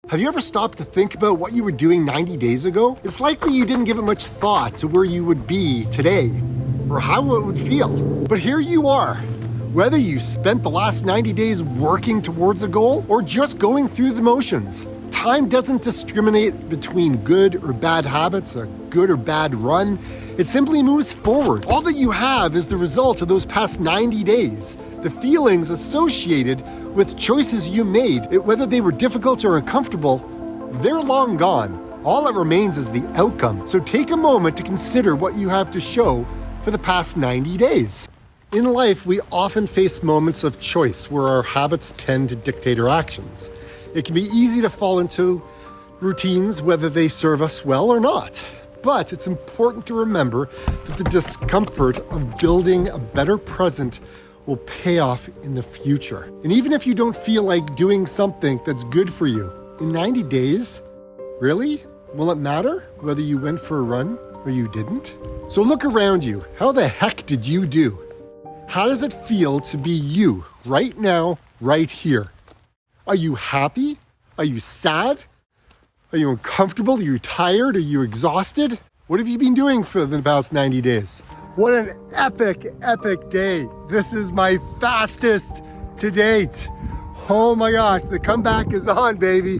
Have you ever stopped to think about what you were doing 90 days ago? It's likely you didn't give it much thought to where you would be today or how it would feel. But here you are. Whether you spent the last 90 days working towards a goal or just going through the motions, time doesn't discriminate between good or bad habits, a good or bad run. It simply moves forward. All that you have is the result of those past 90 days. The feelings associated with choices you made, whether they were difficult or uncomfortable, they're long gone. All that remains is the outcome. So take a moment to consider what you have to show for the past 90 days. In life, we often face moments of choice where our habits tend to dictate our actions. It can be easy to fall into routines, whether they serve us well or not. But it's important to remember that the discomfort of building a better present will pay off in the future. And even if you don't feel like doing something that's good for you, in 90 days, really? Will it matter whether you went for a run or you didn't? So look around you. How the heck did you do? How does it feel to be you right now, right here? Are you happy? Are you sad? Are you uncomfortable? Are you tired? Are you exhausted? What have you been doing for the past 90 days? What an epic, epic day. This is my fastest to date. Oh my gosh, the comeback is on, baby.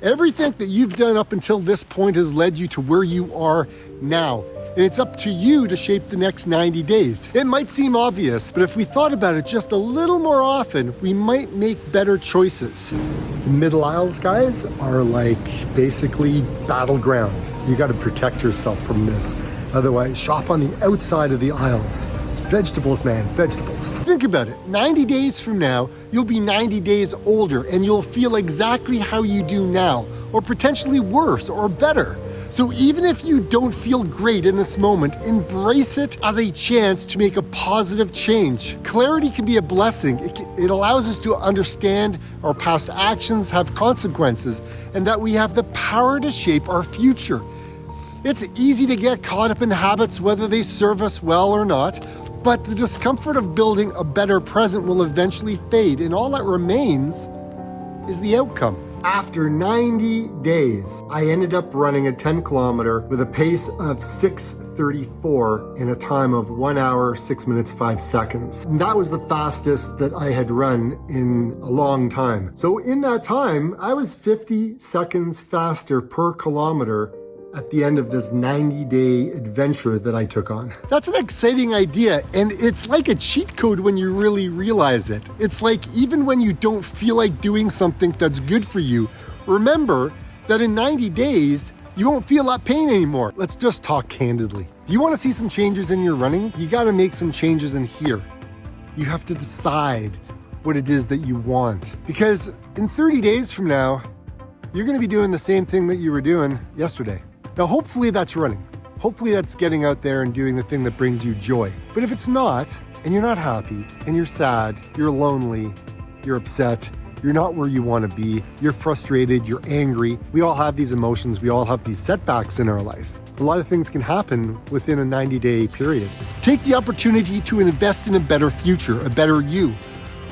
Everything that you've done up until this point has led you to where you are now. And it's up to you to shape the next 90 days. It might seem obvious, but if we thought about it just a little more often, we might make better choices. The middle aisles, guys, are like basically battleground. You got to protect yourself from this. Otherwise, shop on the outside of the aisles. Vegetables, man, vegetables. Think about it. 90 days from now, you'll be 90 days older and you'll feel exactly how you do now, or potentially worse or better. So even if you don't feel great in this moment, embrace it as a chance to make a positive change. Clarity can be a blessing. It allows us to understand our past actions have consequences and that we have the power to shape our future. It's easy to get caught up in habits, whether they serve us well or not, but the discomfort of building a better present will eventually fade, and all that remains is the outcome. After 90 days, I ended up running a 10 kilometer with a pace of 6:34 in a time of 1 hour, 6 minutes, 5 seconds. And that was the fastest that I had run in a long time. So in that time, I was 50 seconds faster per kilometer at the end of this 90-day adventure that I took on. That's an exciting idea, and it's like a cheat code when you really realize it. It's like even when you don't feel like doing something that's good for you, remember that in 90 days, you won't feel that pain anymore. Let's just talk candidly. If you want to see some changes in your running, you got to make some changes in here. You have to decide what it is that you want. Because in 30 days from now, you're going to be doing the same thing that you were doing yesterday. Now, hopefully that's running. Hopefully that's getting out there and doing the thing that brings you joy. But if it's not, and you're not happy, and you're sad, you're lonely, you're upset, you're not where you want to be, you're frustrated, you're angry, we all have these emotions, we all have these setbacks in our life. A lot of things can happen within a 90-day period. Take the opportunity to invest in a better future, a better you.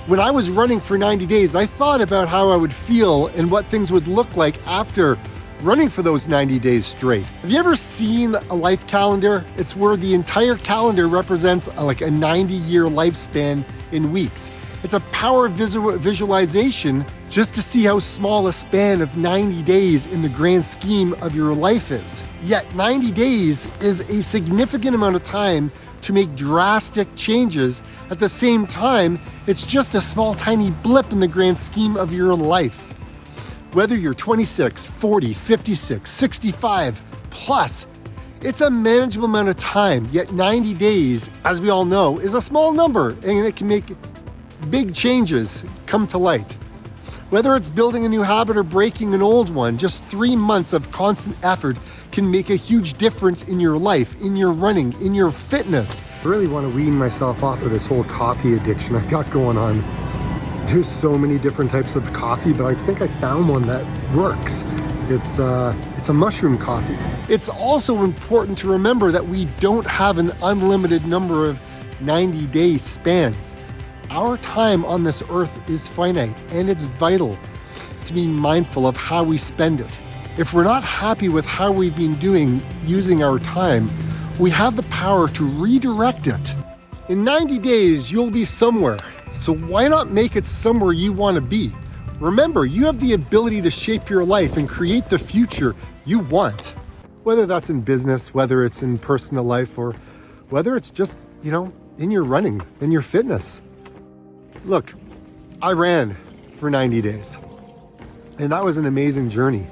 When I was running for 90 days, I thought about how I would feel and what things would look like after running for those 90 days straight. Have you ever seen a life calendar? It's where the entire calendar represents like a 90-year lifespan in weeks. It's a power visualization just to see how small a span of 90 days in the grand scheme of your life is. Yet 90 days is a significant amount of time to make drastic changes. At the same time, it's just a small tiny blip in the grand scheme of your life. Whether you're 26, 40, 56, 65 plus, it's a manageable amount of time, yet 90 days, as we all know, is a small number and it can make big changes come to light. Whether it's building a new habit or breaking an old one, just 3 months of constant effort can make a huge difference in your life, in your running, in your fitness. I really want to wean myself off of this whole coffee addiction I've got going on. There's so many different types of coffee, but I think I found one that works. It's a mushroom coffee. It's also important to remember that we don't have an unlimited number of 90-day spans. Our time on this earth is finite, and it's vital to be mindful of how we spend it. If we're not happy with how we've been using our time, we have the power to redirect it. In 90 days, you'll be somewhere. So why not make it somewhere you want to be? Remember, you have the ability to shape your life and create the future you want. Whether that's in business, whether it's in personal life, or whether it's just, in your running, in your fitness. Look, I ran for 90 days, and that was an amazing journey.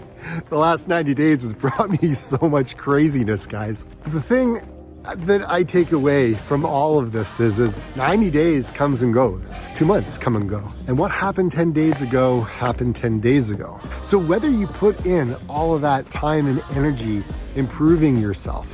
The last 90 days has brought me so much craziness, guys. The thing that I take away from all of this is 90 days comes and goes. 2 months come and go. And what happened 10 days ago happened 10 days ago. So whether you put in all of that time and energy improving yourself,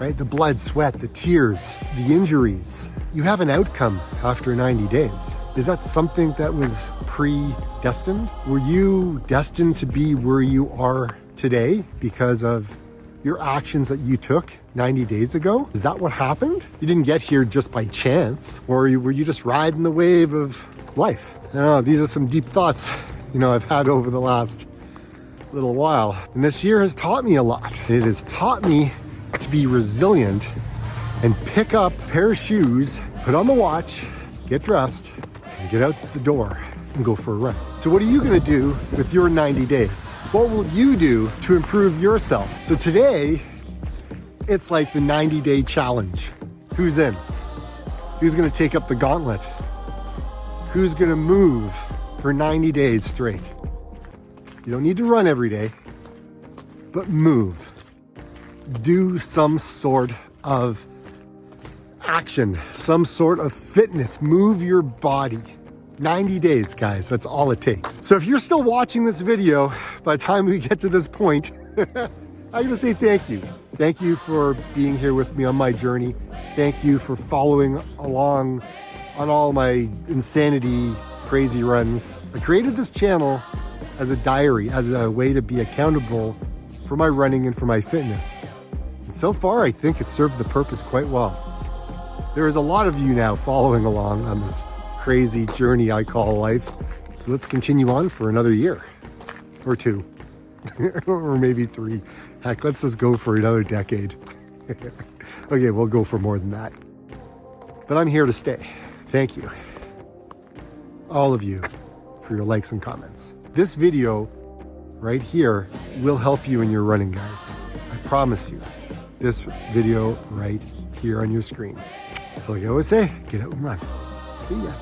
right? The blood, sweat, the tears, the injuries, you have an outcome after 90 days. Is that something that was predestined? Were you destined to be where you are today because of your actions that you took 90 days ago? Is that what happened? You didn't get here just by chance, or were you just riding the wave of life? These are some deep thoughts, I've had over the last little while. And this year has taught me a lot. It has taught me to be resilient and pick up a pair of shoes, put on the watch, get dressed, and get out the door and go for a run. So what are you gonna do with your 90 days? What will you do to improve yourself? So today, it's like the 90-day challenge. Who's in? Who's gonna take up the gauntlet? Who's gonna move for 90 days straight? You don't need to run every day, but move. Do some sort of action, some sort of fitness. Move your body. 90 days, guys, that's all it takes. So if you're still watching this video, by the time we get to this point, I'm gonna say thank you. Thank you for being here with me on my journey. Thank you for following along on all my insanity, crazy runs. I created this channel as a diary, as a way to be accountable for my running and for my fitness. And so far, I think it served the purpose quite well. There is a lot of you now following along on this crazy journey I call life. So let's continue on for another year or 2 or maybe 3. Heck, let's just go for another decade. Okay, we'll go for more than that. But I'm here to stay. Thank you, all of you, for your likes and comments. This video right here will help you in your running, guys. I promise you. This video right here on your screen. So like I always say, get out and run. See ya.